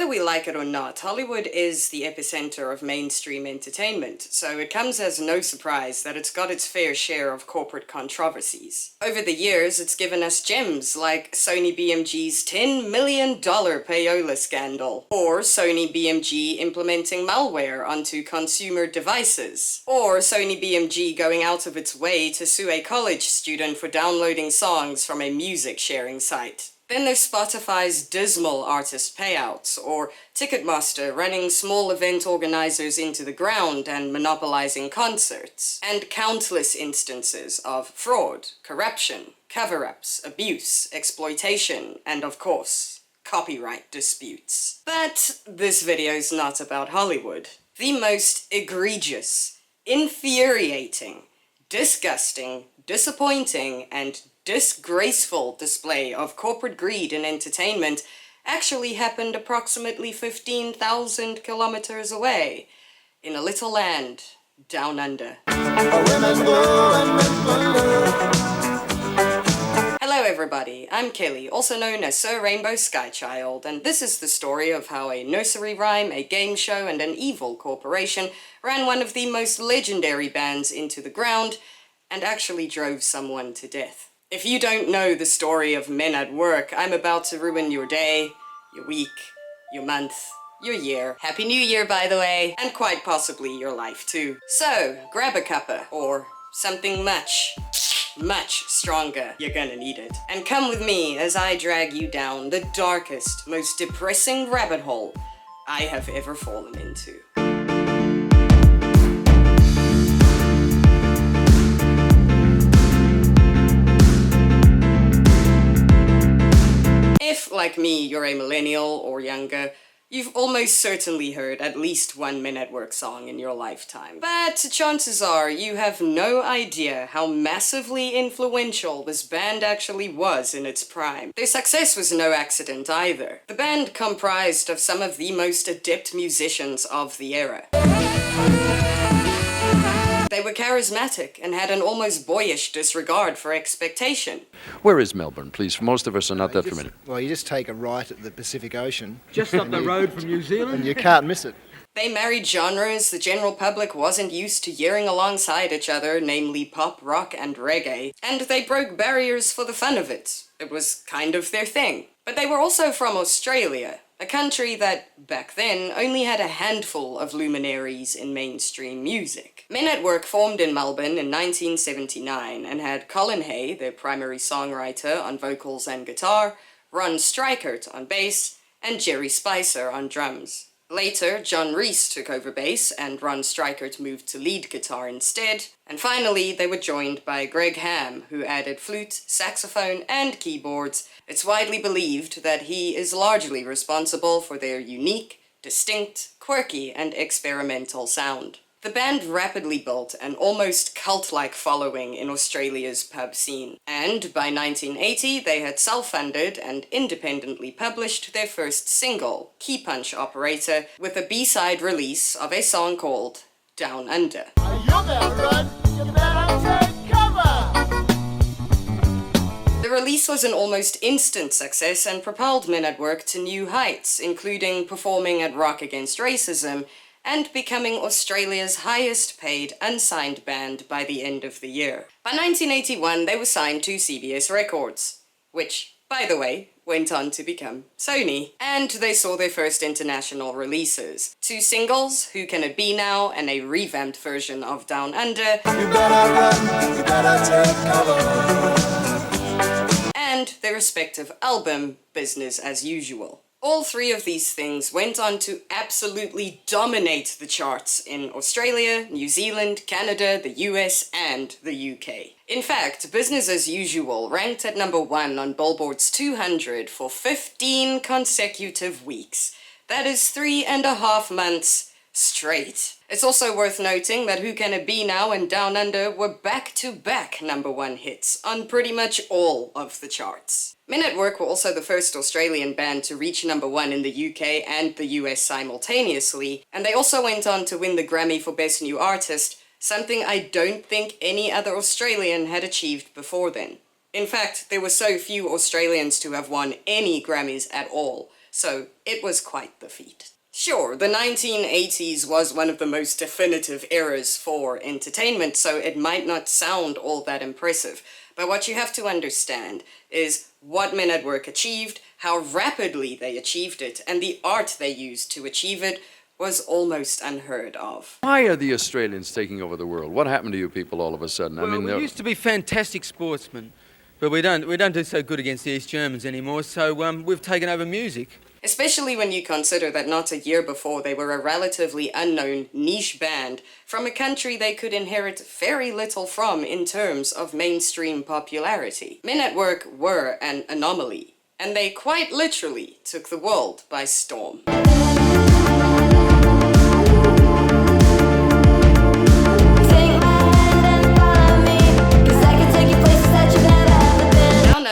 Whether we like it or not, Hollywood is the epicenter of mainstream entertainment, so it comes as no surprise that it's got its fair share of corporate controversies. Over the years, it's given us gems like Sony BMG's $10 million payola scandal, or Sony BMG implementing malware onto consumer devices, or Sony BMG going out of its way to sue a college student for downloading songs from a music sharing site. Then there's Spotify's dismal artist payouts, or Ticketmaster running small event organizers into the ground and monopolizing concerts, and countless instances of fraud, corruption, cover-ups, abuse, exploitation, and of course, copyright disputes. But this video's not about Hollywood. The most egregious, infuriating, disgusting, disappointing, and disgraceful display of corporate greed in entertainment actually happened approximately 15,000 kilometers away, in a little land down under. Hello everybody, I'm Kelly, also known as Sir Rainbow Skychild, and this is the story of how a nursery rhyme, a game show, and an evil corporation ran one of the most legendary bands into the ground and actually drove someone to death. If you don't know the story of Men at Work, I'm about to ruin your day, your week, your month, your year. Happy New Year, by the way, and quite possibly your life too. So, grab a cuppa, or something much stronger. You're gonna need it. And come with me as I drag you down the darkest, most depressing rabbit hole I have ever fallen into. If, like me, you're a millennial or younger, you've almost certainly heard at least one Men at Work song in your lifetime. But chances are you have no idea how massively influential this band actually was in its prime. Their success was no accident either. The band comprised of some of the most adept musicians of the era. They were charismatic and had an almost boyish disregard for expectation. Where is Melbourne, please? Most of us are not that familiar. Well, you just take a right at the Pacific Ocean. Just up the road from New Zealand. And you can't miss it. They married genres the general public wasn't used to hearing alongside each other, namely pop, rock, and reggae, and they broke barriers for the fun of it. It was kind of their thing. But they were also from Australia, a country that, back then, only had a handful of luminaries in mainstream music. Men at Work formed in Melbourne in 1979 and had Colin Hay, their primary songwriter, on vocals and guitar, Ron Strykert on bass, and Jerry Spicer on drums. Later, John Reese took over bass and Ron Strykert moved to lead guitar instead, and finally they were joined by Greg Ham, who added flute, saxophone, and keyboards. It's widely believed that he is largely responsible for their unique, distinct, quirky, and experimental sound. The band rapidly built an almost cult-like following in Australia's pub scene, and by 1980 they had self-funded and independently published their first single, Key Punch Operator, with a B-side release of a song called Down Under. The release was an almost instant success and propelled Men at Work to new heights, including performing at Rock Against Racism and becoming Australia's highest paid unsigned band by the end of the year. By 1981, they were signed to CBS Records, which, by the way, went on to become Sony, and they saw their first international releases. 2 singles, Who Can It Be Now, and a revamped version of Down Under, you better run, you better take cover, and their respective album, Business as Usual. All 3 of these things went on to absolutely dominate the charts in Australia, New Zealand, Canada, the US, and the UK. In fact, Business as Usual ranked at number 1 on Billboard's 200 for 15 consecutive weeks. That is 3.5 months straight. It's also worth noting that Who Can It Be Now and Down Under were back-to-back number 1 hits on pretty much all of the charts. Men at Work were also the first Australian band to reach number 1 in the UK and the US simultaneously, and they also went on to win the Grammy for Best New Artist, something I don't think any other Australian had achieved before then. In fact, there were so few Australians to have won any Grammys at all, so it was quite the feat. Sure, the 1980s was one of the most definitive eras for entertainment, so it might not sound all that impressive. But what you have to understand is what Men at Work achieved, how rapidly they achieved it, and the art they used to achieve it was almost unheard of. Why are the Australians taking over the world? What happened to you people all of a sudden? Well, we used to be fantastic sportsmen, but we don't do so good against the East Germans anymore, so we've taken over music. Especially when you consider that not a year before they were a relatively unknown niche band from a country they could inherit very little from in terms of mainstream popularity. Men at Work were an anomaly, and they quite literally took the world by storm.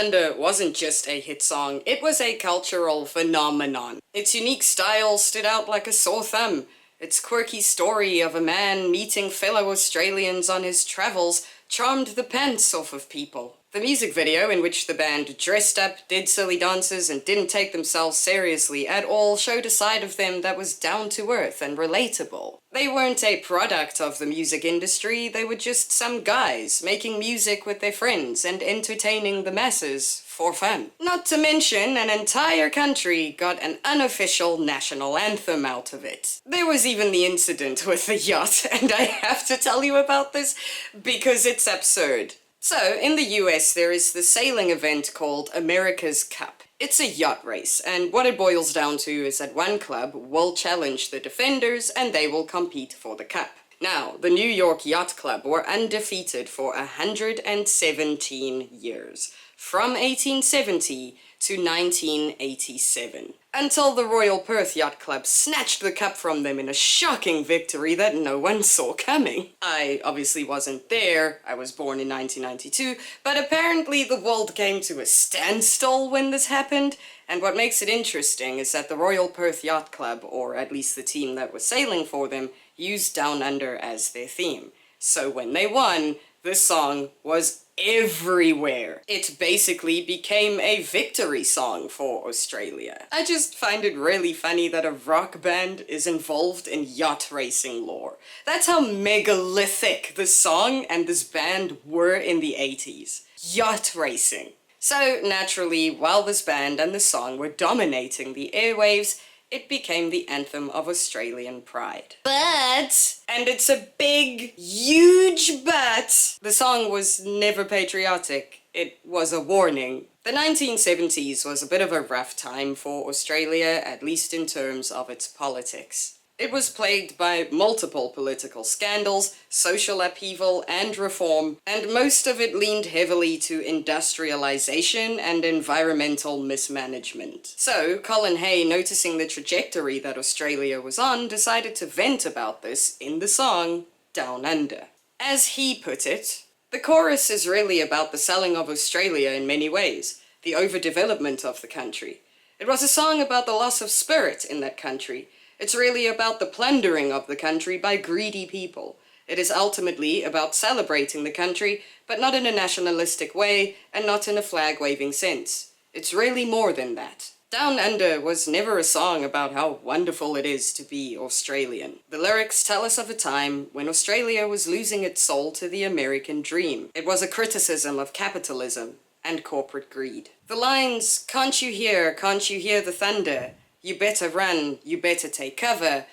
Plunder wasn't just a hit song, it was a cultural phenomenon. Its unique style stood out like a sore thumb. Its quirky story of a man meeting fellow Australians on his travels charmed the pants off of people. The music video, in which the band dressed up, did silly dances, and didn't take themselves seriously at all, showed a side of them that was down to earth and relatable. They weren't a product of the music industry, they were just some guys making music with their friends and entertaining the masses for fun. Not to mention, an entire country got an unofficial national anthem out of it. There was even the incident with the yacht, and I have to tell you about this because it's absurd. So, in the US, there is the sailing event called America's Cup. It's a yacht race, and what it boils down to is that one club will challenge the defenders and they will compete for the cup. Now, the New York Yacht Club were undefeated for 117 years, from 1870 to 1987, until the Royal Perth Yacht Club snatched the cup from them in a shocking victory that no one saw coming. I obviously wasn't there, I was born in 1992, but apparently the world came to a standstill when this happened, and what makes it interesting is that the Royal Perth Yacht Club, or at least the team that was sailing for them, used Down Under as their theme. So when they won, the song was everywhere. It basically became a victory song for Australia. I just find it really funny that a rock band is involved in yacht racing lore. That's how megalithic this song and this band were in the 80s. Yacht racing. So naturally, while this band and the song were dominating the airwaves, it became the anthem of Australian pride. But, and it's a big, huge but, the song was never patriotic. It was a warning. The 1970s was a bit of a rough time for Australia, at least in terms of its politics. It was plagued by multiple political scandals, social upheaval, and reform, and most of it leaned heavily to industrialization and environmental mismanagement. So, Colin Hay, noticing the trajectory that Australia was on, decided to vent about this in the song Down Under. As he put it, the chorus is really about the selling of Australia in many ways, the overdevelopment of the country. It was a song about the loss of spirit in that country. It's really about the plundering of the country by greedy people. It is ultimately about celebrating the country, but not in a nationalistic way and not in a flag-waving sense. It's really more than that. Down Under was never a song about how wonderful it is to be Australian. The lyrics tell us of a time when Australia was losing its soul to the American dream. It was a criticism of capitalism and corporate greed. The lines, can't you hear the thunder? You better run, you better take cover,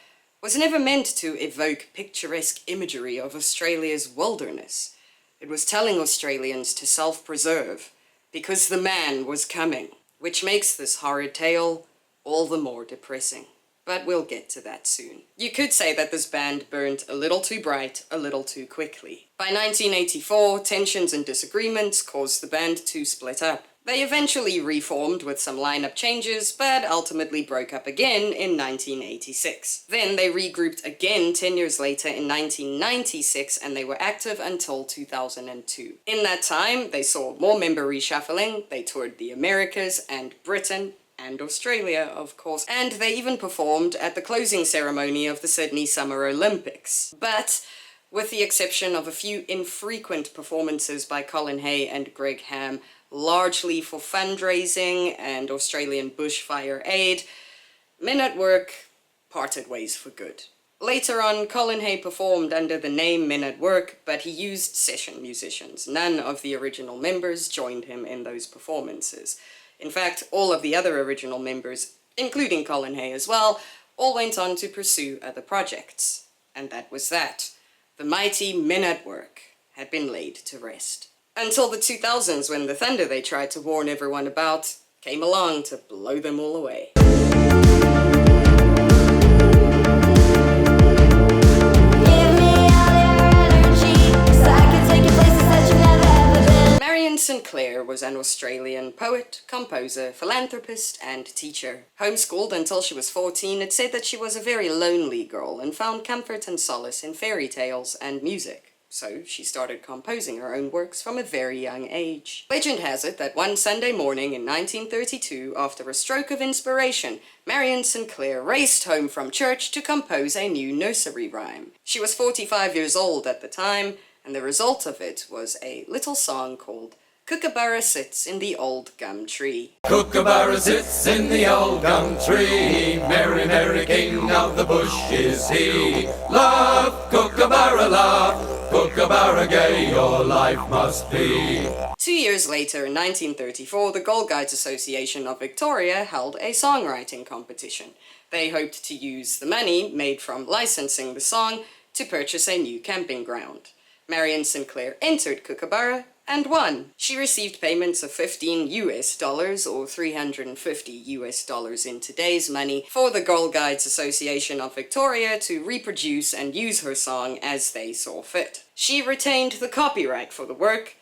was never meant to evoke picturesque imagery of Australia's wilderness. It was telling Australians to self-preserve, because the man was coming, which makes this horrid tale all the more depressing. But we'll get to that soon. You could say that this band burned a little too bright, a little too quickly. By 1984, tensions and disagreements caused the band to split up. They eventually reformed with some lineup changes, but ultimately broke up again in 1986. Then they regrouped again 10 years later in 1996, and they were active until 2002. In that time, they saw more member reshuffling, they toured the Americas and Britain, and Australia, of course, and they even performed at the closing ceremony of the Sydney Summer Olympics. But with the exception of a few infrequent performances by Colin Hay and Greg Ham, largely for fundraising and Australian bushfire aid, Men at Work parted ways for good. Later on, Colin Hay performed under the name Men at Work, but he used session musicians. None of the original members joined him in those performances. In fact, all of the other original members, including Colin Hay as well, all went on to pursue other projects. And that was that. The mighty Men at Work had been laid to rest. Until the 2000s, when the thunder they tried to warn everyone about came along to blow them all away. Sinclair was an Australian poet, composer, philanthropist, and teacher. Homeschooled until she was 14, it said that she was a very lonely girl and found comfort and solace in fairy tales and music. So she started composing her own works from a very young age. Legend has it that one Sunday morning in 1932, after a stroke of inspiration, Marion Sinclair raced home from church to compose a new nursery rhyme. She was 45 years old at the time, and the result of it was a little song called Kookaburra Sits in the Old Gum Tree. Kookaburra sits in the old gum tree, merry, merry king of the bush is he. Love, Kookaburra, Kookaburra gay, your life must be. 2 years later, in 1934, the Girl Guides Association of Victoria held a songwriting competition. They hoped to use the money made from licensing the song to purchase a new camping ground. Marion Sinclair entered Kookaburra and won. She received payments of $15 or $350 in today's money for the Girl Guides Association of Victoria to reproduce and use her song as they saw fit. She retained the copyright for the work,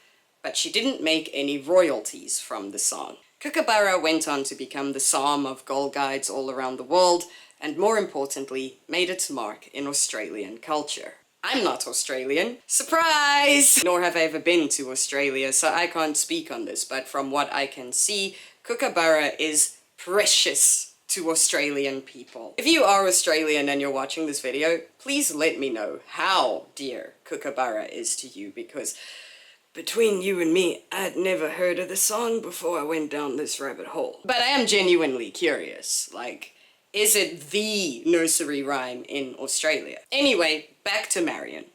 but she didn't make any royalties from the song. Kookaburra went on to become the psalm of Girl Guides all around the world, and more importantly, made its mark in Australian culture. I'm not Australian. Surprise! Nor have I ever been to Australia, so I can't speak on this, but from what I can see, Kookaburra is precious to Australian people. If you are Australian and you're watching this video, please let me know how dear Kookaburra is to you, because between you and me, I'd never heard of the song before I went down this rabbit hole. But I am genuinely curious, like, is it the nursery rhyme in Australia? Anyway, back to Marion.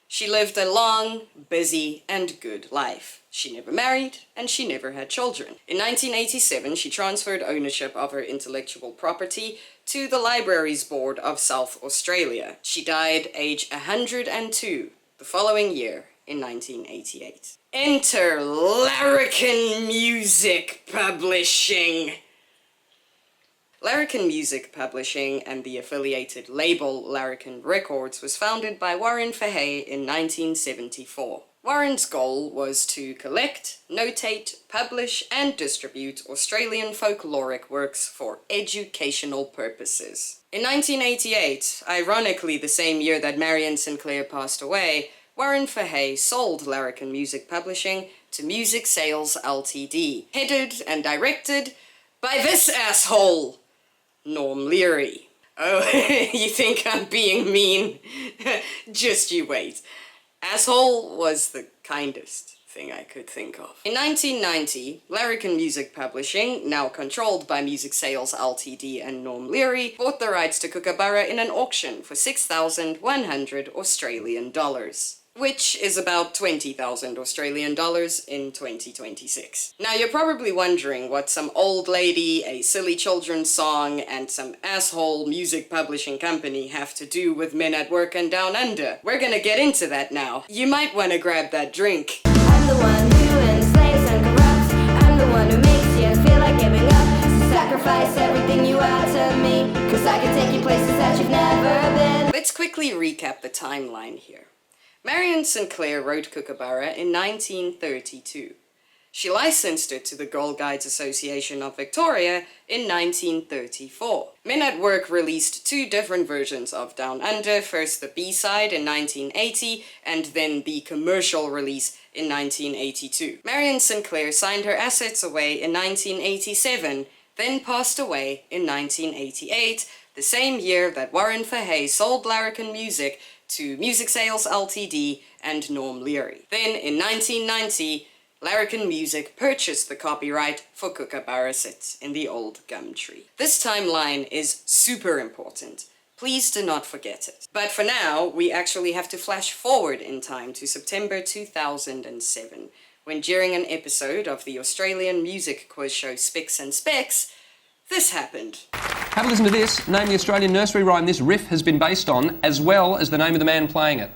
She lived a long, busy, and good life. She never married, and she never had children. In 1987, she transferred ownership of her intellectual property to the Libraries Board of South Australia. She died aged 102 the following year in 1988. Enter Larrikin Music Publishing. Larrikin Music Publishing and the affiliated label Larrikin Records was founded by Warren Fahey in 1974. Warren's goal was to collect, notate, publish and distribute Australian folkloric works for educational purposes. In 1988, ironically the same year that Marion Sinclair passed away, Warren Fahey sold Larrikin Music Publishing to Music Sales Ltd, headed and directed by this asshole, Norm Leary. Oh, you think I'm being mean? Just you wait. Asshole was the kindest thing I could think of. In 1990, Larrikin Music Publishing, now controlled by Music Sales Ltd and Norm Leary, bought the rights to Kookaburra in an auction for 6,100 Australian dollars. Which is about 20,000 Australian dollars in 2026. Now you're probably wondering what some old lady, a silly children's song, and some asshole music publishing company have to do with Men at Work and Down Under. We're gonna get into that now. You might want to grab that drink. I'm the one who enslaves and corrupts. I'm the one who makes you feel like giving up. So sacrifice everything you are to me, 'cause I can take you places that you've never been. Let's quickly recap the timeline here. Marion Sinclair wrote Kookaburra in 1932. She licensed it to the Girl Guides Association of Victoria in 1934. Men at Work released two different versions of Down Under, first the B-side in 1980 and then the commercial release in 1982. Marion Sinclair signed her assets away in 1987, then passed away in 1988, the same year that Warren Fahey sold Larrikin Music to Music Sales Ltd and Norm Leary. Then in 1990, Larrikin Music purchased the copyright for Kookaburra Sit in the Old Gum Tree. This timeline is super important. Please do not forget it. But for now, we actually have to flash forward in time to September 2007, when during an episode of the Australian music quiz show Spicks and Specs, this happened. Have a listen to this. Name the Australian nursery rhyme this riff has been based on, as well as the name of the man playing it.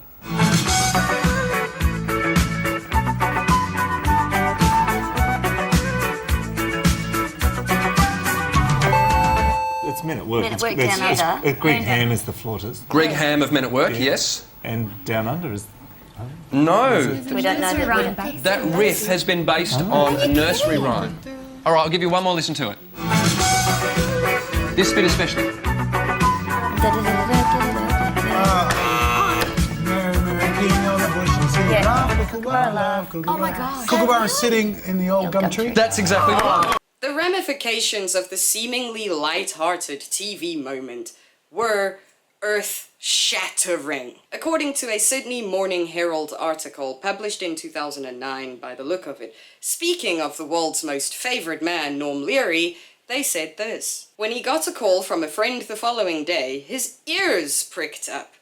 It's Men at Work. Men at Work Down Under. Greg Ham is the flautist. Greg Ham of Men at Work, yes. And Down Under is... No, We don't know that. that riff has been based on a nursery rhyme. All right, I'll give you one more listen to it. This bit especially. Oh my God. Kookaburra sitting in the old gum tree. That's exactly right. The ramifications of the seemingly light-hearted TV moment were earth-shattering. According to a Sydney Morning Herald article published in 2009 by the look of it, speaking of the world's most favoured man, Norm Leary, they said this. When he got a call from a friend the following day, his ears pricked up.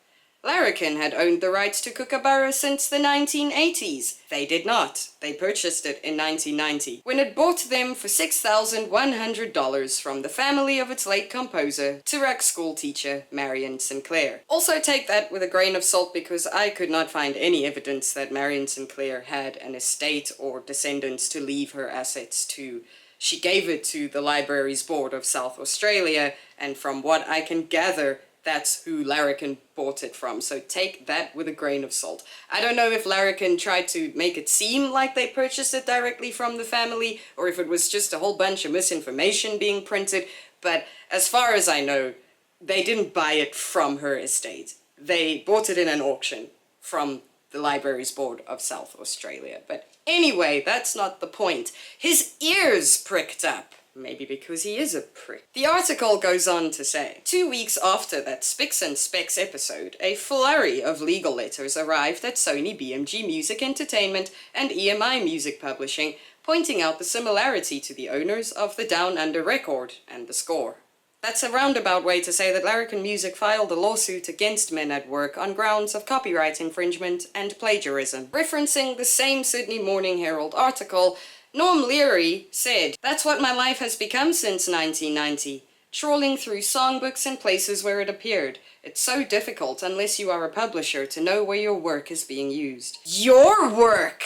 Larrikin had owned the rights to Kookaburra since the 1980s. They did not. They purchased it in 1990, when it bought them for $6,100 from the family of its late composer, Turak school teacher Marion Sinclair. Also take that with a grain of salt, because I could not find any evidence that Marion Sinclair had an estate or descendants to leave her assets to. She gave it to the Libraries Board of South Australia, and from what I can gather, that's who Larrikin bought it from, so take that with a grain of salt. I don't know if Larrikin tried to make it seem like they purchased it directly from the family, or if it was just a whole bunch of misinformation being printed, but as far as I know, they didn't buy it from her estate. They bought it in an auction from the Libraries Board of South Australia. But anyway, that's not the point. His ears pricked up. Maybe because he is a prick. The article goes on to say, 2 weeks after that Spicks and Specs episode, a flurry of legal letters arrived at Sony BMG Music Entertainment and EMI Music Publishing, pointing out the similarity to the owners of the Down Under record and the score. That's a roundabout way to say that Larrikin Music filed a lawsuit against Men at Work on grounds of copyright infringement and plagiarism. Referencing the same Sydney Morning Herald article, Norm Leary said, "That's what my life has become since 1990, trawling through songbooks and places where it appeared. It's so difficult unless you are a publisher to know where your work is being used." Your work!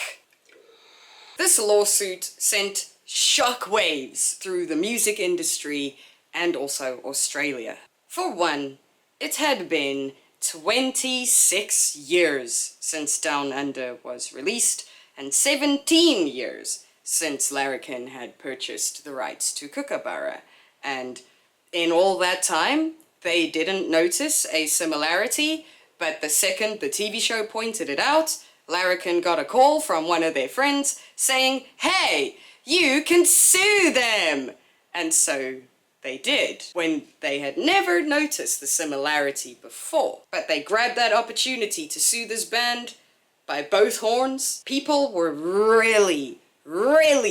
This lawsuit sent shockwaves through the music industry and also Australia. For one, it had been 26 years since Down Under was released, and 17 years since Larrikin had purchased the rights to Kookaburra, and in all that time, they didn't notice a similarity, but the second the TV show pointed it out, Larrikin got a call from one of their friends saying, "Hey, you can sue them!" And so they did, when they had never noticed the similarity before. But they grabbed that opportunity to sue this band by both horns. People were really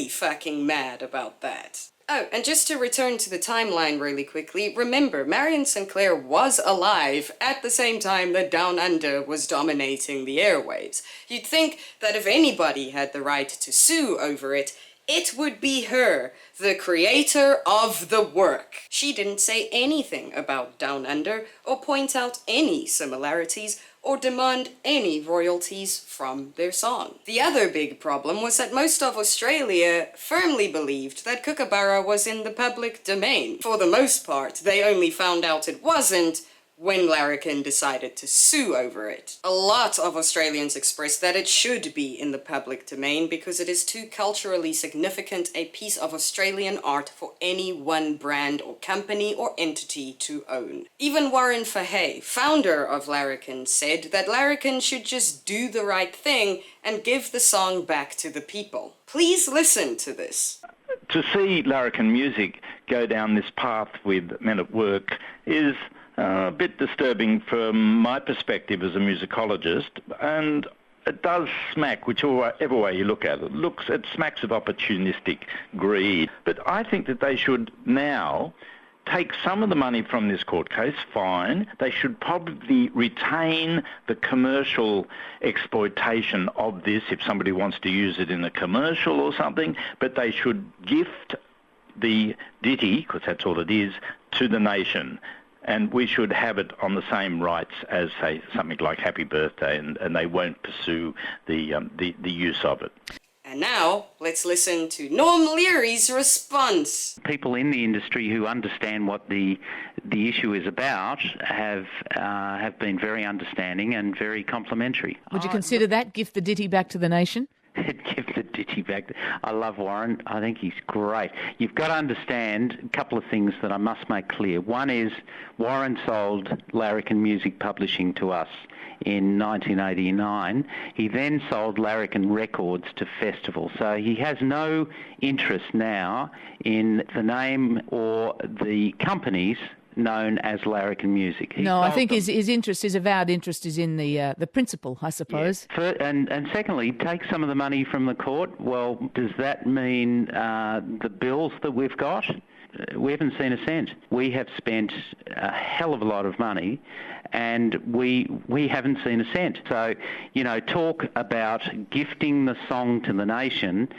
fucking mad about that. Oh, and just to return to the timeline really quickly, remember, Marion Sinclair was alive at the same time that Down Under was dominating the airwaves. You'd think that if anybody had the right to sue over it, it would be her, the creator of the work. She didn't say anything about Down Under, or point out any similarities, or demand any royalties from their song. The other big problem was that most of Australia firmly believed that Kookaburra was in the public domain. For the most part, they only found out it wasn't when Larrikin decided to sue over it. A lot of Australians expressed that it should be in the public domain because it is too culturally significant a piece of Australian art for any one brand or company or entity to own. Even Warren Fahey, founder of Larrikin, said that Larrikin should just do the right thing and give the song back to the people. Please listen to this. To see Larrikin Music go down this path with Men at Work is a bit disturbing from my perspective as a musicologist, and it does smack, whichever way you look at it, it smacks of opportunistic greed. But I think that they should now take some of the money from this court case, fine. They should probably retain the commercial exploitation of this if somebody wants to use it in a commercial or something, but they should gift the ditty, because that's all it is, to the nation. And we should have it on the same rights as, say, something like Happy Birthday, and they won't pursue the use of it. And now, let's listen to Norm Leary's response. People in the industry who understand what the issue is about have been very understanding and very complimentary. Would you consider that, gift the ditty back to the nation? Give the ditty back. I love Warren. I think he's great. You've got to understand a couple of things that I must make clear. One is Warren sold Larrikin Music Publishing to us in 1989. He then sold Larrikin Records to Festival. So he has no interest now in the name or the companies known as Larrikin Music. No, I think his interest, his avowed interest, is in the principle, I suppose. Yeah. And secondly, take some of the money from the court. Well, does that mean the bills that we've got? We haven't seen a cent. We have spent a hell of a lot of money, and we haven't seen a cent. So, talk about gifting the song to the nation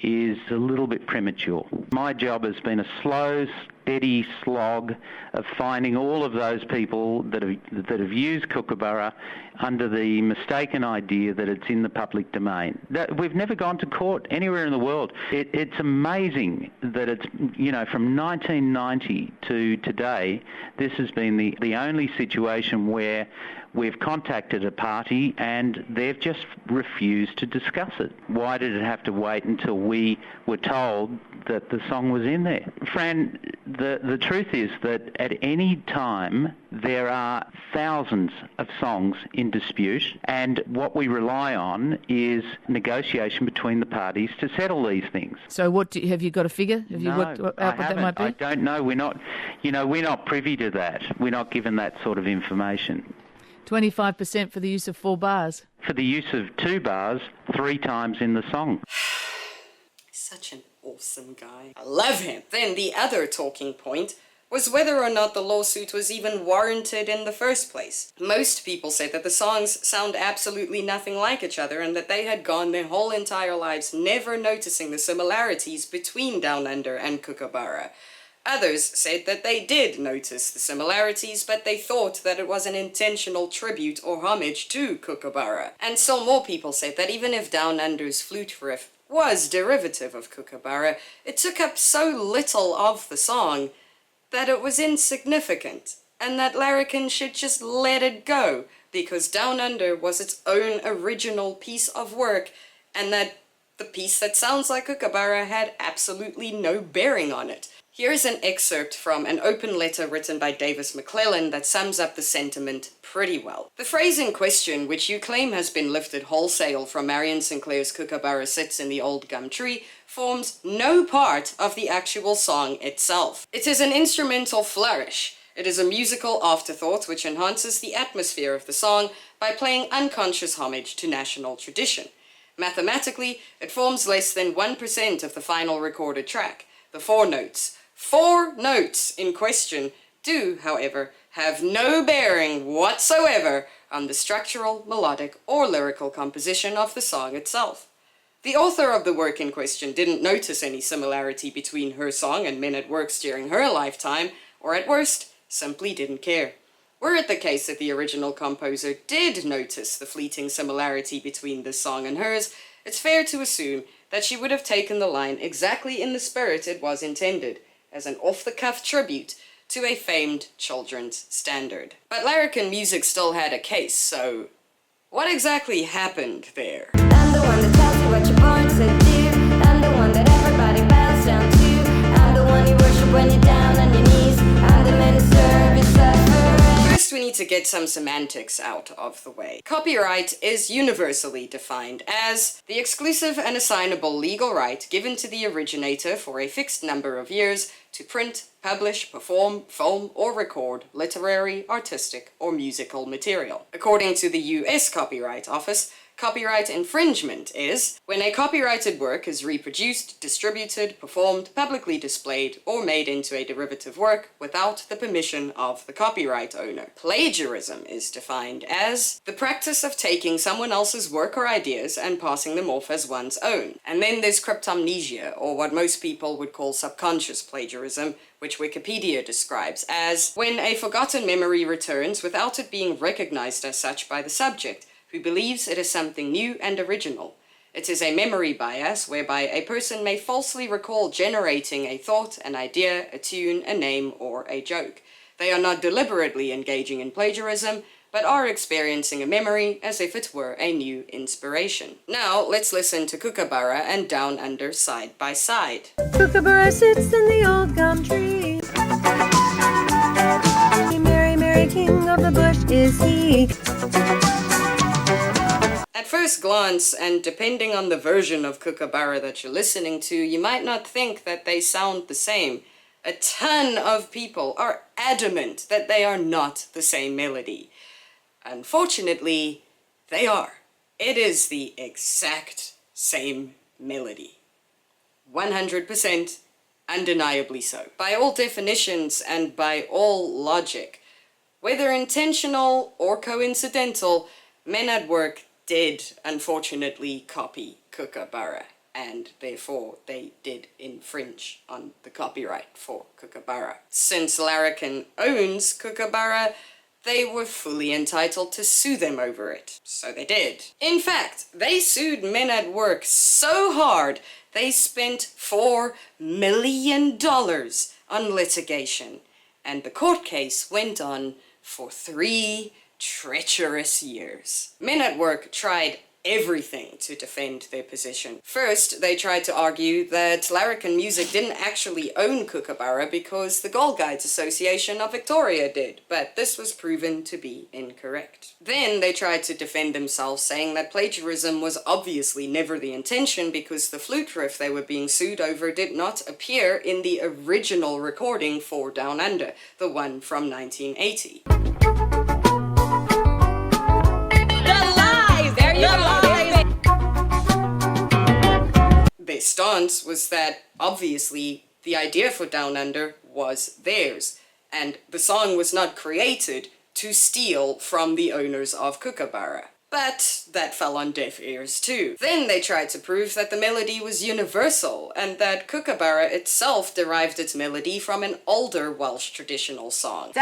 is a little bit premature. My job has been a slow, steady slog of finding all of those people that have used Kookaburra under the mistaken idea that it's in the public domain. We've never gone to court anywhere in the world. It's amazing that it's, from 1990 to today, this has been the only situation where we've contacted a party and they've just refused to discuss it. Why did it have to wait until we were told that the song was in there? Fran, the truth is that at any time there are thousands of songs in dispute, and what we rely on is negotiation between the parties to settle these things. So have you got a figure? Have you worked out what that might be? I don't know. We're not privy to that. We're not given that sort of information. 25% for the use of 4 bars. For the use of 2 bars 3 times in the song. Such an awesome guy. I love him. Then the other talking point was whether or not the lawsuit was even warranted in the first place. Most people said that the songs sound absolutely nothing like each other and that they had gone their whole entire lives never noticing the similarities between Down Under and Kookaburra. Others said that they did notice the similarities, but they thought that it was an intentional tribute or homage to Kookaburra. And still more people said that even if Down Under's flute riff was derivative of Kookaburra, it took up so little of the song that it was insignificant, and that Larrikin should just let it go, because Down Under was its own original piece of work, and that the piece that sounds like Kookaburra had absolutely no bearing on it. Here's an excerpt from an open letter written by Davis McClellan that sums up the sentiment pretty well. The phrase in question, which you claim has been lifted wholesale from Marion Sinclair's Kookaburra Sits in the Old Gum Tree, forms no part of the actual song itself. It is an instrumental flourish. It is a musical afterthought which enhances the atmosphere of the song by playing unconscious homage to national tradition. Mathematically, it forms less than 1% of the final recorded track. The 4 notes in question do, however, have no bearing whatsoever on the structural, melodic, or lyrical composition of the song itself. The author of the work in question didn't notice any similarity between her song and men at works during her lifetime, or at worst, simply didn't care. Were it the case that the original composer did notice the fleeting similarity between this song and hers, it's fair to assume that she would have taken the line exactly in the spirit it was intended, as an off-the-cuff tribute to a famed children's standard. But Larrikin Music still had a case, so what exactly happened there? I'm the one that tells you what you're born to do. I'm the one that everybody bows down to. I'm the one you worship when you're down on your knees. I'm the minister of your suffering. First, we need to get some semantics out of the way. Copyright is universally defined as the exclusive and assignable legal right given to the originator for a fixed number of years to print, publish, perform, film, or record literary, artistic, or musical material. According to the US Copyright Office, Copyright infringement is when a copyrighted work is reproduced, distributed, performed, publicly displayed, or made into a derivative work without the permission of the copyright owner. Plagiarism is defined as the practice of taking someone else's work or ideas and passing them off as one's own. And then there's cryptomnesia, or what most people would call subconscious plagiarism, which Wikipedia describes as when a forgotten memory returns without it being recognized as such by the subject, who believes it is something new and original. It is a memory bias whereby a person may falsely recall generating a thought, an idea, a tune, a name, or a joke. They are not deliberately engaging in plagiarism, but are experiencing a memory as if it were a new inspiration. Now, let's listen to Kookaburra and Down Under side by side. Kookaburra sits in the old gum tree. Merry, merry king of the bush is he. At first glance, and depending on the version of Kookaburra that you're listening to, you might not think that they sound the same. A ton of people are adamant that they are not the same melody. Unfortunately, they are. It is the exact same melody. 100%, undeniably so. By all definitions and by all logic, whether intentional or coincidental, Men at Work did unfortunately copy Kookaburra, and therefore they did infringe on the copyright for Kookaburra. Since Larrikin owns Kookaburra, they were fully entitled to sue them over it. So they did. In fact, they sued Men at Work so hard, they spent $4 million on litigation, and the court case went on for 3 treacherous years. Men at Work tried everything to defend their position. First, they tried to argue that Larrikin Music didn't actually own Kookaburra because the Gold Guides Association of Victoria did, but this was proven to be incorrect. Then they tried to defend themselves, saying that plagiarism was obviously never the intention because the flute riff they were being sued over did not appear in the original recording for Down Under, the one from 1980. Their stance was that, obviously, the idea for Down Under was theirs, and the song was not created to steal from the owners of Kookaburra. But that fell on deaf ears too. Then they tried to prove that the melody was universal, and that Kookaburra itself derived its melody from an older Welsh traditional song.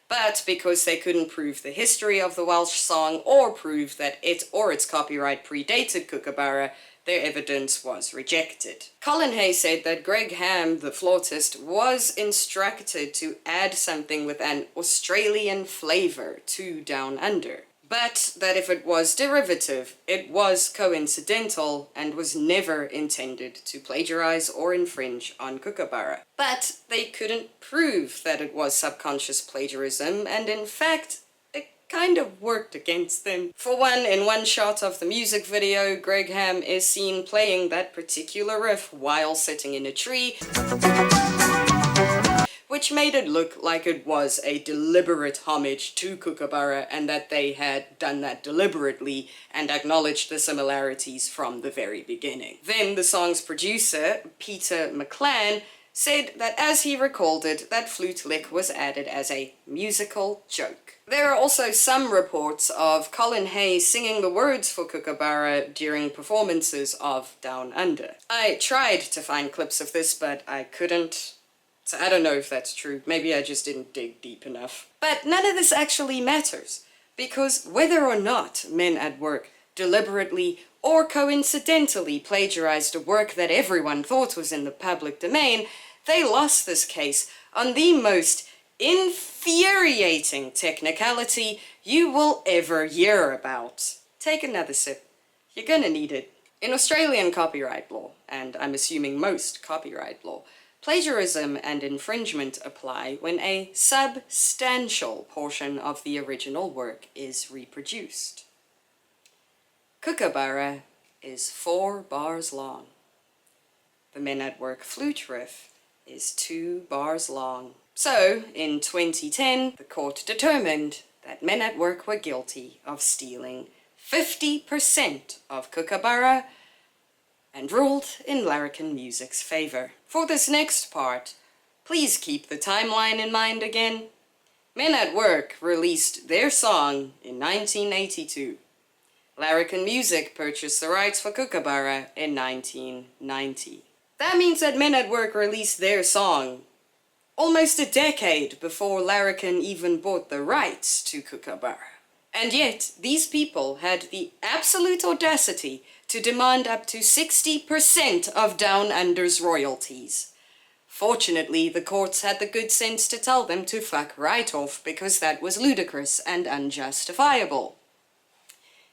But because they couldn't prove the history of the Welsh song or prove that it or its copyright predated Kookaburra, their evidence was rejected. Colin Hay said that Greg Ham, the flautist, was instructed to add something with an Australian flavour to Down Under, but that if it was derivative, it was coincidental and was never intended to plagiarise or infringe on Kookaburra. But they couldn't prove that it was subconscious plagiarism, and in fact, it kind of worked against them. For one, in one shot of the music video, Greg Ham is seen playing that particular riff while sitting in a tree, which made it look like it was a deliberate homage to Kookaburra and that they had done that deliberately and acknowledged the similarities from the very beginning. Then the song's producer, Peter McClan, said that as he recalled it, that flute lick was added as a musical joke. There are also some reports of Colin Hay singing the words for Kookaburra during performances of Down Under. I tried to find clips of this, but I couldn't. So I don't know if that's true. Maybe I just didn't dig deep enough. But none of this actually matters, because whether or not Men at Work deliberately or coincidentally plagiarized a work that everyone thought was in the public domain, they lost this case on the most infuriating technicality you will ever hear about. Take another sip. You're gonna need it. In Australian copyright law, and I'm assuming most copyright law, plagiarism and infringement apply when a substantial portion of the original work is reproduced. Kookaburra is 4 bars long. The Men at Work flute riff is 2 bars long. So, in 2010, the court determined that Men at Work were guilty of stealing 50% of Kookaburra and ruled in Larrikin Music's favour. For this next part, please keep the timeline in mind again. Men at Work released their song in 1982. Larrikin Music purchased the rights for Kookaburra in 1990. That means that Men at Work released their song almost a decade before Larrikin even bought the rights to Kookaburra. And yet, these people had the absolute audacity to demand up to 60% of Down Under's royalties. Fortunately, the courts had the good sense to tell them to fuck right off because that was ludicrous and unjustifiable.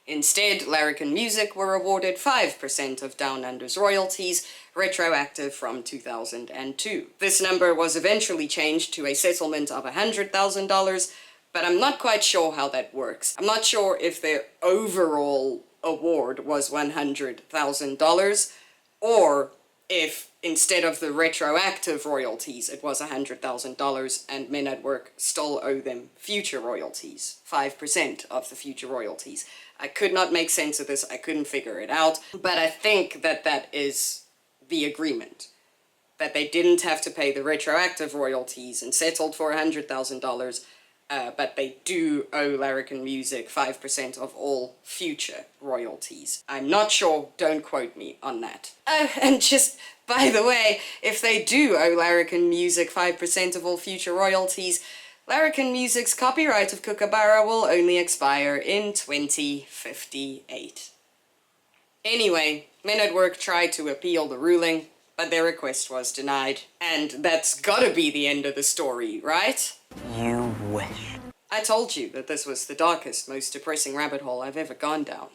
Instead, Larrikin Music were awarded 5% of Down Under's royalties, retroactive from 2002. This number was eventually changed to a settlement of $100,000, but I'm not quite sure how that works. I'm not sure if their overall award was $100,000, or if instead of the retroactive royalties it was $100,000 and Men at Work still owe them future royalties, 5% of the future royalties. I could not make sense of this, I couldn't figure it out, but I think that that is the agreement. That they didn't have to pay the retroactive royalties and settled for $100,000, but they do owe Larrikin Music 5% of all future royalties. I'm not sure, don't quote me on that. Oh, and just, by the way, if they do owe Larrikin Music 5% of all future royalties, Larrikin Music's copyright of Kookaburra will only expire in 2058. Anyway, Men at Work tried to appeal the ruling, but their request was denied. And that's gotta be the end of the story, right? You wish. I told you that this was the darkest, most depressing rabbit hole I've ever gone down.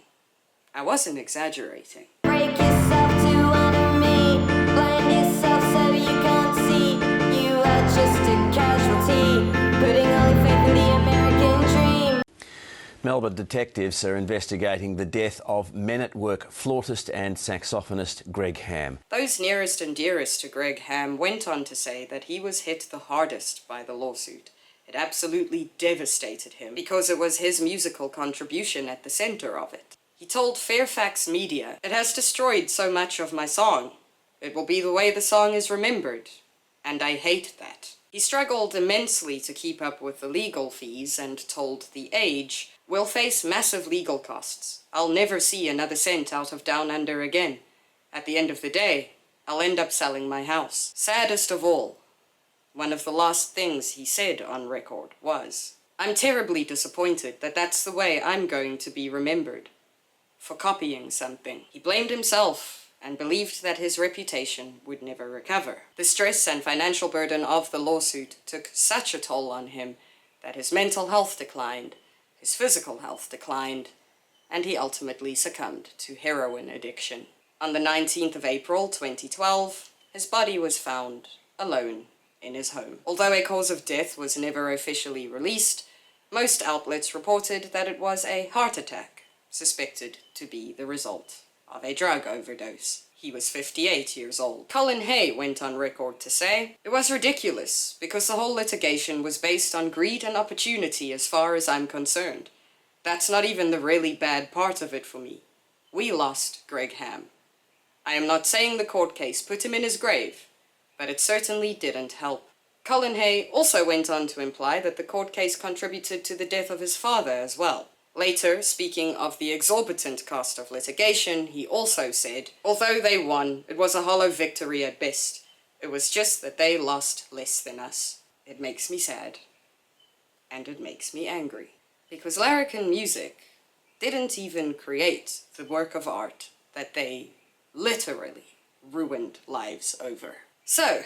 I wasn't exaggerating. Break yourself to honor me. Blind yourself so you can't see. You are just a casualty, putting all your faith in the American dream. Melbourne detectives are investigating the death of Men at Work flautist and saxophonist Greg Ham. Those nearest and dearest to Greg Ham went on to say that he was hit the hardest by the lawsuit. It absolutely devastated him because it was his musical contribution at the center of it. He told Fairfax Media, "It has destroyed so much of my song. It will be the way the song is remembered, and I hate that." He struggled immensely to keep up with the legal fees and told The Age, "We'll face massive legal costs. I'll never see another cent out of Down Under again. At the end of the day, I'll end up selling my house." Saddest of all, one of the last things he said on record was, "I'm terribly disappointed that that's the way I'm going to be remembered. For copying something." He blamed himself and believed that his reputation would never recover. The stress and financial burden of the lawsuit took such a toll on him that his mental health declined, his physical health declined, and he ultimately succumbed to heroin addiction. On the 19th of April 2012, his body was found alone in his home. Although a cause of death was never officially released, most outlets reported that it was a heart attack, suspected to be the result of a drug overdose. He was 58 years old. Colin Hay went on record to say, "It was ridiculous because the whole litigation was based on greed and opportunity as far as I'm concerned. That's not even the really bad part of it for me. We lost Greg Ham. I am not saying the court case put him in his grave, but it certainly didn't help." Colin Hay also went on to imply that the court case contributed to the death of his father as well. Later, speaking of the exorbitant cost of litigation, he also said, "Although they won, it was a hollow victory at best. It was just that they lost less than us. It makes me sad. And it makes me angry. Because Larrikin Music didn't even create the work of art that they literally ruined lives over." So,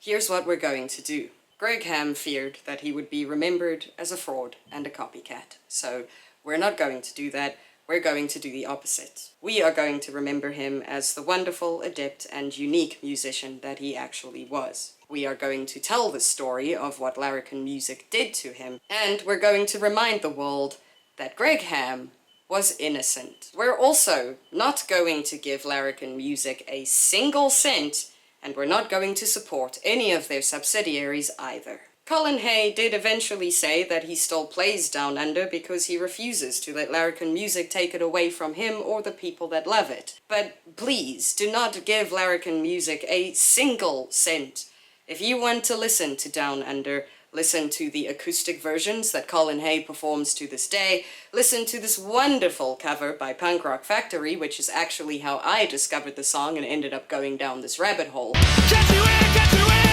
here's what we're going to do. Greg Ham feared that he would be remembered as a fraud and a copycat. So, we're not going to do that. We're going to do the opposite. We are going to remember him as the wonderful, adept, and unique musician that he actually was. We are going to tell the story of what Larrikin Music did to him, and we're going to remind the world that Greg Ham was innocent. We're also not going to give Larrikin Music a single cent and we're not going to support any of their subsidiaries either. Colin Hay did eventually say that he still plays Down Under because he refuses to let Larrikin Music take it away from him or the people that love it. But please, do not give Larrikin Music a single cent. If you want to listen to Down Under, listen to the acoustic versions that Colin Hay performs to this day, listen to this wonderful cover by Punk Rock Factory, which is actually how I discovered the song and ended up going down this rabbit hole. Catch you in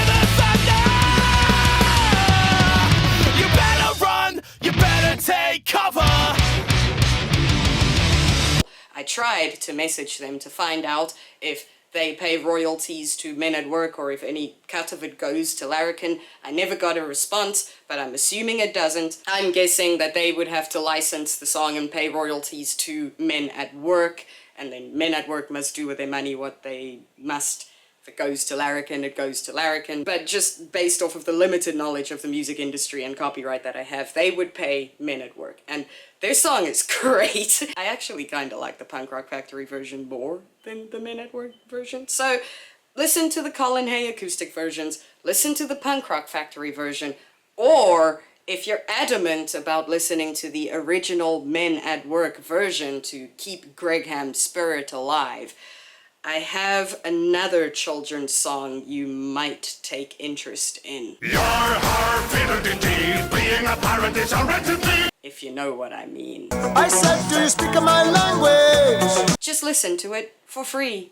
the thunder! You better run, you better take cover! I tried to message them to find out if they pay royalties to Men at Work or if any cut of it goes to Larrikin. I never got a response, but I'm assuming it doesn't. I'm guessing that they would have to license the song and pay royalties to Men at Work, and then Men at Work must do with their money what they must. If it goes to Larrikin, it goes to Larrikin. But just based off of the limited knowledge of the music industry and copyright that I have, they would pay Men at Work. And their song is great. I actually kind of like the Punk Rock Factory version more than the Men at Work version. So listen to the Colin Hay acoustic versions, listen to the Punk Rock Factory version, or if you're adamant about listening to the original Men at Work version to keep Greg Ham's spirit alive, I have another children's song you might take interest in. Your heart fitted indeed, being a pirate is a rarity. If you know what I mean. I said, do you speak my language? Just listen to it for free.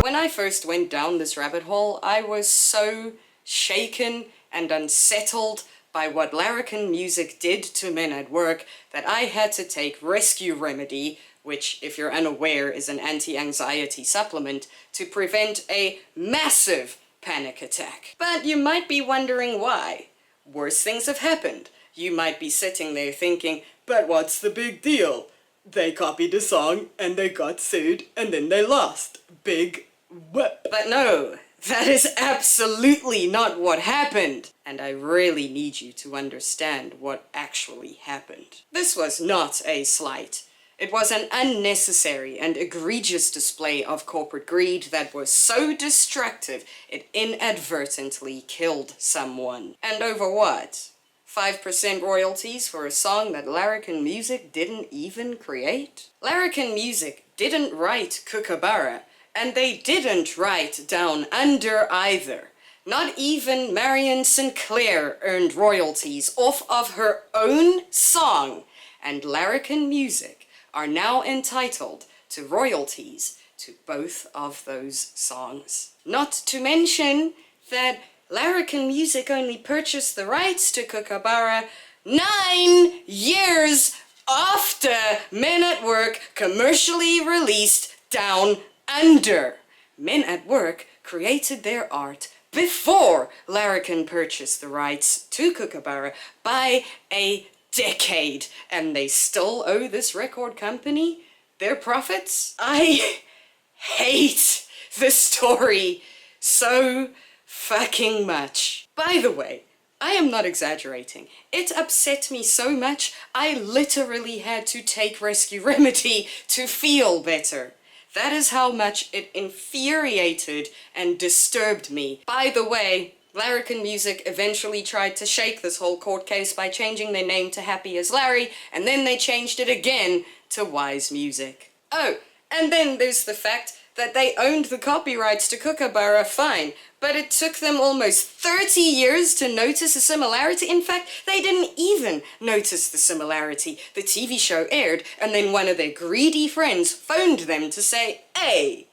When I first went down this rabbit hole, I was so shaken and unsettled by what Larrikin Music did to Men at Work that I had to take Rescue Remedy, which, if you're unaware, is an anti-anxiety supplement, to prevent a massive panic attack. But you might be wondering why. Worse things have happened. You might be sitting there thinking, but what's the big deal? They copied a song and they got sued and then they lost. Big whoop. But no. That is absolutely not what happened, and I really need you to understand what actually happened. This was not a slight. It was an unnecessary and egregious display of corporate greed that was so destructive it inadvertently killed someone. And over what? 5% royalties for a song that Larrikin Music didn't even create? Larrikin Music didn't write Kookaburra, and they didn't write Down Under either. Not even Marion Sinclair earned royalties off of her own song, and Larrikin Music are now entitled to royalties to both of those songs. Not to mention that Larrikin Music only purchased the rights to Kookaburra 9 years after Men at Work commercially released Down Under. Men at Work created their art before Larrikin purchased the rights to Kookaburra by a decade, and they still owe this record company their profits? I hate this story so fucking much. By the way, I am not exaggerating. It upset me so much, I literally had to take Rescue Remedy to feel better. That is how much it infuriated and disturbed me. By the way, Larrikin Music eventually tried to shake this whole court case by changing their name to Happy as Larry, and then they changed it again to Wise Music. Oh, and then there's the fact that they owned the copyrights to Kookaburra, fine, but it took them almost 30 years to notice a similarity. In fact, they didn't even notice the similarity. The TV show aired, and then one of their greedy friends phoned them to say, hey,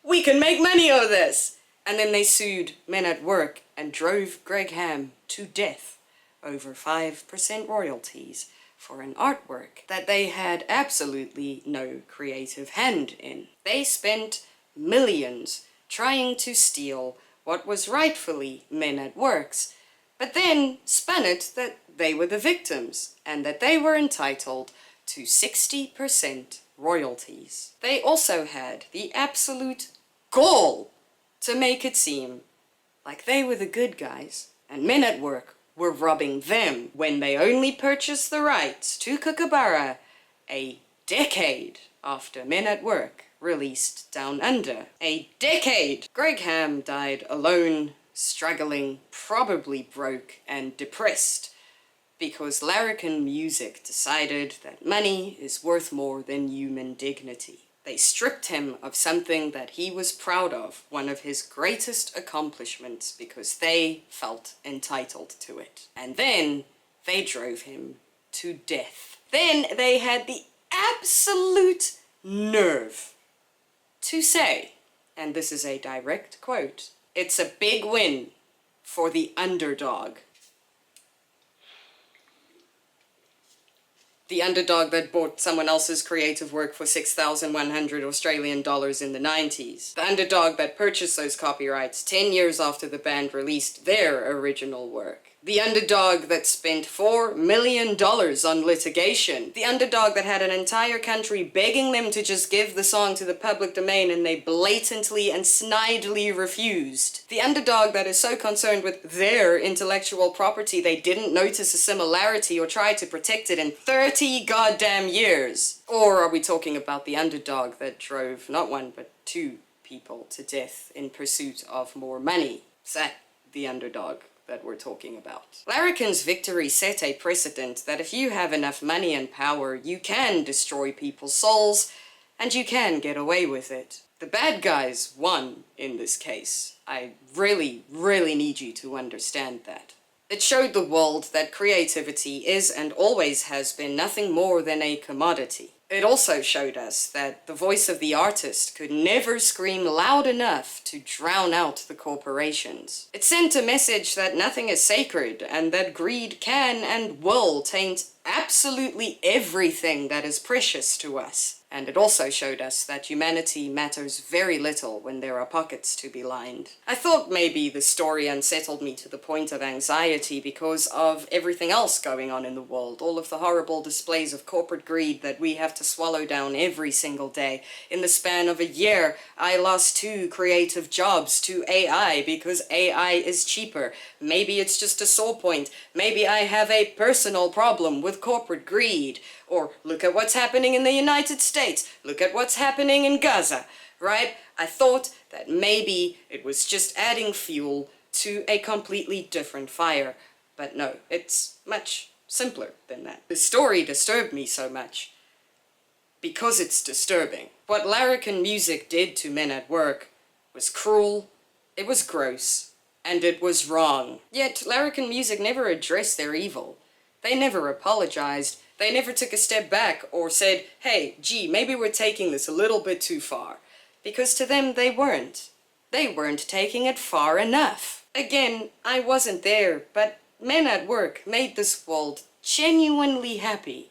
we can make money of this. And then they sued Men at Work and drove Greg Ham to death over 5% royalties for an artwork that they had absolutely no creative hand in. They spent millions trying to steal what was rightfully Men at Work's, but then spun it that they were the victims and that they were entitled to 60% royalties. They also had the absolute gall to make it seem like they were the good guys and Men at Work were robbing them when they only purchased the rights to Kookaburra a decade after Men at Work released Down Under. A decade! Greg Ham died alone, struggling, probably broke and depressed, because Larrikin Music decided that money is worth more than human dignity. They stripped him of something that he was proud of, one of his greatest accomplishments, because they felt entitled to it. And then they drove him to death. Then they had the absolute nerve to say, and this is a direct quote, "It's a big win for the underdog." The underdog that bought someone else's creative work for 6,100 Australian dollars in the 90s. The underdog that purchased those copyrights 10 years after the band released their original work. The underdog that spent $4 million on litigation. The underdog that had an entire country begging them to just give the song to the public domain and they blatantly and snidely refused. The underdog that is so concerned with their intellectual property they didn't notice a similarity or try to protect it in 30 goddamn years. Or are we talking about the underdog that drove not one but two people to death in pursuit of more money? Is that the underdog that we're talking about? Larrikin's victory set a precedent that if you have enough money and power, you can destroy people's souls, and you can get away with it. The bad guys won in this case. I really, really need you to understand that. It showed the world that creativity is and always has been nothing more than a commodity. It also showed us that the voice of the artist could never scream loud enough to drown out the corporations. It sent a message that nothing is sacred and that greed can and will taint absolutely everything that is precious to us. And it also showed us that humanity matters very little when there are pockets to be lined. I thought maybe the story unsettled me to the point of anxiety because of everything else going on in the world, all of the horrible displays of corporate greed that we have to swallow down every single day. In the span of a year, I lost 2 creative jobs to AI because AI is cheaper. Maybe it's just a sore point. Maybe I have a personal problem with corporate greed. Or look at what's happening in the United States. Look at what's happening in Gaza, right? I thought that maybe it was just adding fuel to a completely different fire. But no, it's much simpler than that. The story disturbed me so much because it's disturbing. What Larrikin Music did to Men at Work was cruel, it was gross, and it was wrong. Yet Larrikin Music never addressed their evil. They never apologized. They never took a step back or said, hey, gee, maybe we're taking this a little bit too far. Because to them, they weren't. They weren't taking it far enough. Again, I wasn't there, but Men at Work made this world genuinely happy.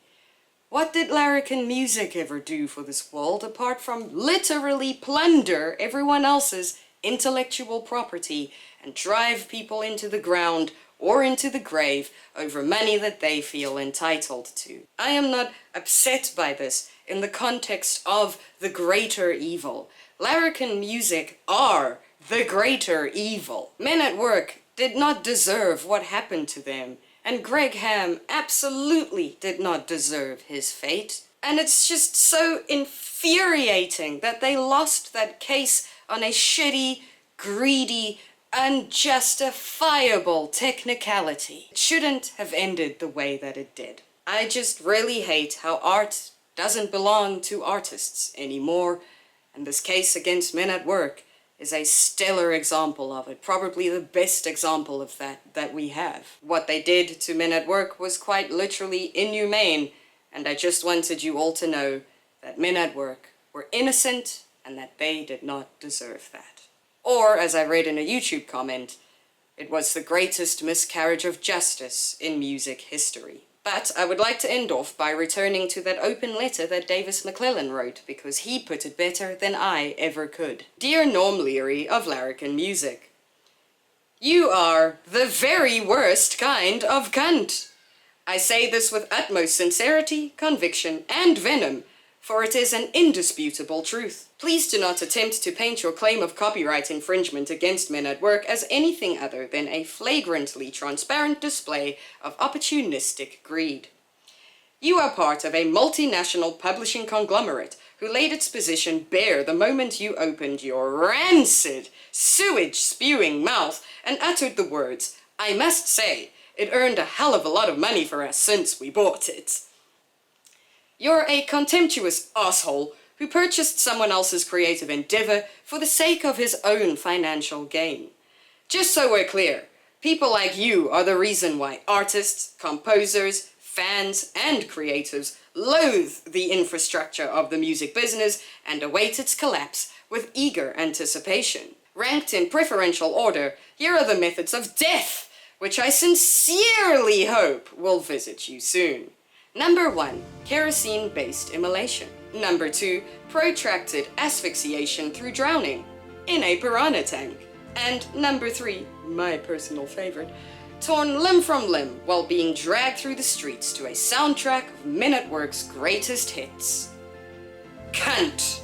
What did Larrikin Music ever do for this world apart from literally plunder everyone else's intellectual property and drive people into the ground or into the grave over money that they feel entitled to? I am not upset by this in the context of the greater evil. Larrikin Music are the greater evil. Men at Work did not deserve what happened to them, and Greg Ham absolutely did not deserve his fate. And it's just so infuriating that they lost that case on a shitty, greedy, unjustifiable technicality. It shouldn't have ended the way that it did. I just really hate how art doesn't belong to artists anymore, and this case against Men at Work is a stellar example of it, probably the best example of that we have. What they did to Men at Work was quite literally inhumane, and I just wanted you all to know that Men at Work were innocent and that they did not deserve that. Or, as I read in a YouTube comment, it was the greatest miscarriage of justice in music history. But I would like to end off by returning to that open letter that Davis McClellan wrote, because he put it better than I ever could. Dear Norm Leary of Larrikin Music, you are the very worst kind of cunt. I say this with utmost sincerity, conviction, and venom, for it is an indisputable truth. Please do not attempt to paint your claim of copyright infringement against Men at Work as anything other than a flagrantly transparent display of opportunistic greed. You are part of a multinational publishing conglomerate who laid its position bare the moment you opened your rancid, sewage-spewing mouth and uttered the words, "I must say, it earned a hell of a lot of money for us since we bought it." You're a contemptuous asshole who purchased someone else's creative endeavor for the sake of his own financial gain. Just so we're clear, people like you are the reason why artists, composers, fans, and creatives loathe the infrastructure of the music business and await its collapse with eager anticipation. Ranked in preferential order, here are the methods of death, which I sincerely hope will visit you soon. Number 1, kerosene-based immolation. Number 2, protracted asphyxiation through drowning in a piranha tank. And number 3, my personal favorite, torn limb from limb while being dragged through the streets to a soundtrack of Men at Work's greatest hits. Cunt!